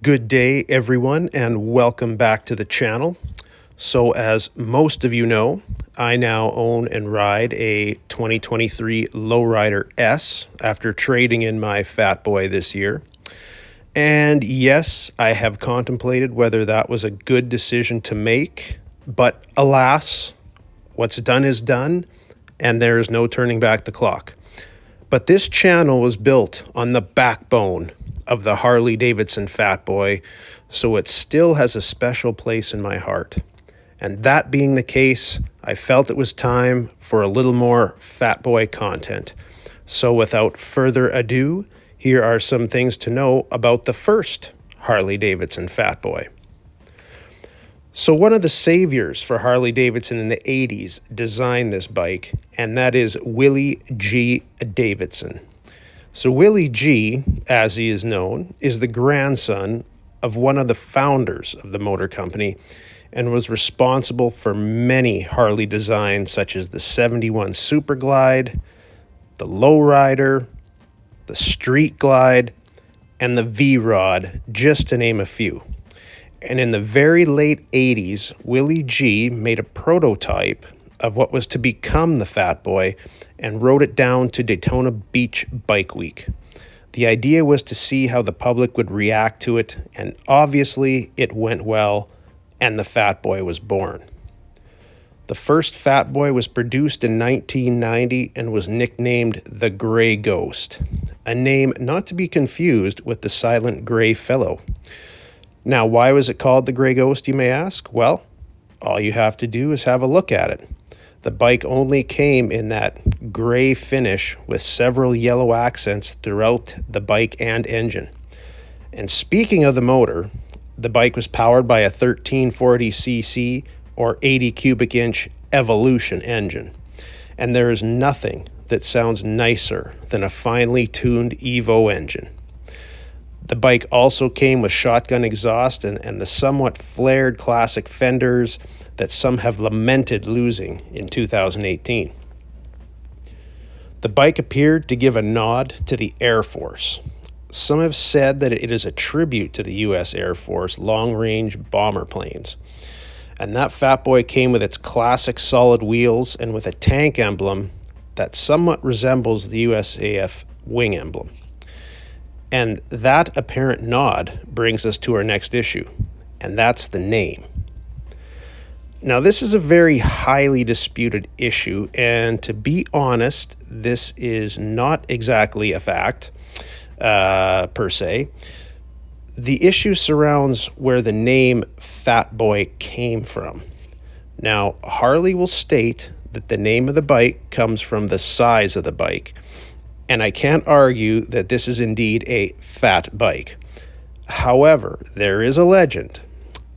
Good day, everyone, and welcome back to the channel. So, as most of you know, I now own and ride a 2023 Lowrider S after trading in my Fatboy this year. And yes, I have contemplated whether that was a good decision to make, but alas, what's done is done, and there is no turning back the clock. But this channel was built on the backbone of the Harley-Davidson Fatboy, so it still has a special place in my heart. And that being the case, I felt it was time for a little more Fatboy content. So without further ado, here are some things to know about the first Harley-Davidson Fatboy. So one of the saviors for Harley-Davidson in the 80s designed this bike, and that is Willie G. Davidson. So Willie G., as he is known, is the grandson of one of the founders of the motor company and was responsible for many Harley designs such as the 71 Super Glide, the Lowrider, the Street Glide, and the V-Rod, just to name a few. And in the very late 80s, Willie G. made a prototype of what was to become the Fatboy and wrote it down to Daytona Beach Bike Week. The idea was to see how the public would react to it, and obviously it went well, and the Fatboy was born. The first Fatboy was produced in 1990 and was nicknamed the Gray Ghost, a name not to be confused with the Silent Gray Fellow. Now, why was it called the Gray Ghost, you may ask? Well, all you have to do is have a look at it. The bike only came in that gray finish with several yellow accents throughout the bike and engine. And speaking of the motor, the bike was powered by a 1340cc or 80 cubic inch Evolution engine. And there is nothing that sounds nicer than a finely tuned Evo engine. The bike also came with shotgun exhaust and the somewhat flared classic fenders that some have lamented losing in 2018. The bike appeared to give a nod to the Air Force. Some have said that it is a tribute to the U.S. Air Force long-range bomber planes. And that Fatboy came with its classic solid wheels and with a tank emblem that somewhat resembles the USAF wing emblem. And that apparent nod brings us to our next issue, and that's the name. Now, this is a very highly disputed issue, and to be honest, this is not exactly a fact, per se. The issue surrounds where the name Fatboy came from. Now, Harley will state that the name of the bike comes from the size of the bike, and I can't argue that this is indeed a fat bike. However, there is a legend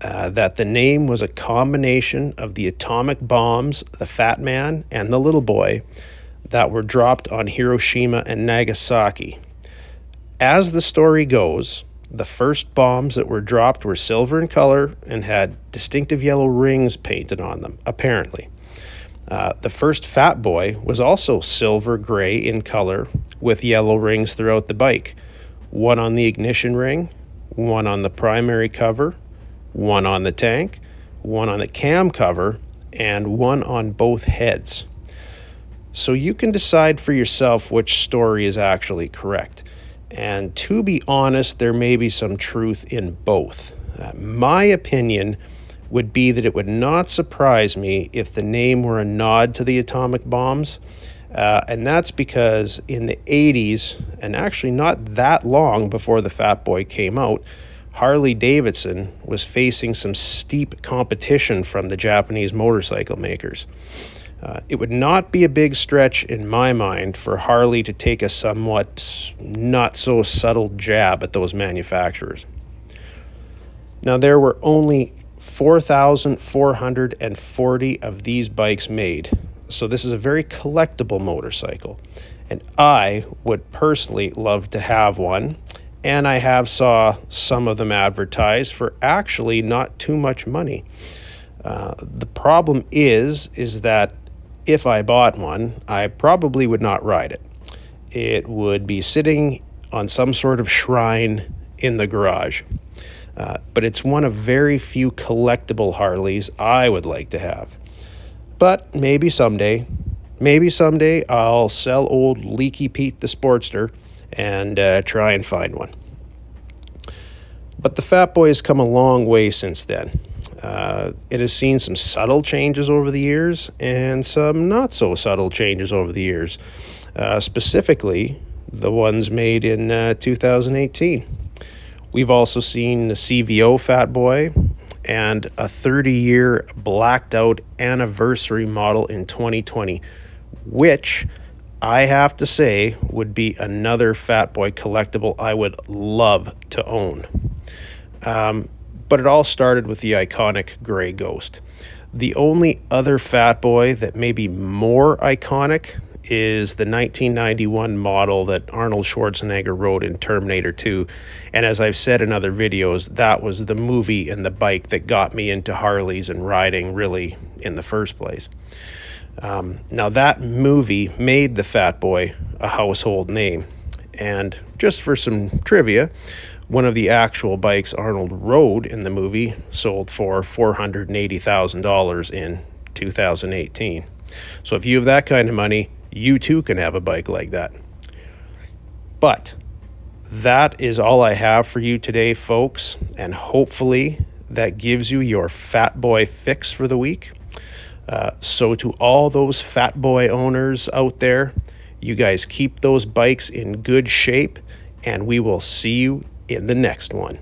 that the name was a combination of the atomic bombs, the Fat Man and the Little Boy, that were dropped on Hiroshima and Nagasaki. As the story goes, the first bombs that were dropped were silver in color and had distinctive yellow rings painted on them, apparently. The first Fatboy was also silver gray in color with yellow rings throughout the bike. One on the ignition ring, one on the primary cover, one on the tank, one on the cam cover, and one on both heads. So you can decide for yourself which story is actually correct. And to be honest, there may be some truth in both. My opinion would be that it would not surprise me if the name were a nod to the atomic bombs. And that's because in the 80s, and actually not that long before the Fatboy came out, Harley-Davidson was facing some steep competition from the Japanese motorcycle makers. It would not be a big stretch in my mind for Harley to take a somewhat not so subtle jab at those manufacturers. Now, there were only 4,440 of these bikes made, so this is a very collectible motorcycle, and I would personally love to have one, and I have saw some of them advertised for actually not too much money. The problem is that if I bought one, I probably would not ride it. It would be sitting on some sort of shrine in the garage. but it's one of very few collectible Harleys I would like to have. But maybe someday I'll sell old Leaky Pete the Sportster and try and find one. But the Fatboy has come a long way since then. It has seen some subtle changes over the years and some not so subtle changes over the years, specifically the ones made in 2018. We've also seen the CVO Fatboy and a 30-year blacked out anniversary model in 2020, which I have to say would be another Fatboy collectible I would love to own. But it all started with the iconic Gray Ghost. The only other Fatboy that may be more iconic is the 1991 model that Arnold Schwarzenegger rode in Terminator 2. And as I've said in other videos, that was the movie and the bike that got me into Harleys and riding really in the first place. Now that movie made the Fatboy a household name. And just for some trivia, one of the actual bikes Arnold rode in the movie sold for $480,000 in 2018. So if you have that kind of money, you too can have a bike like that. But that is all I have for you today, folks, and hopefully that gives you your Fatboy fix for the week. So to all those Fatboy owners out there, you guys keep those bikes in good shape, and we will see you in the next one.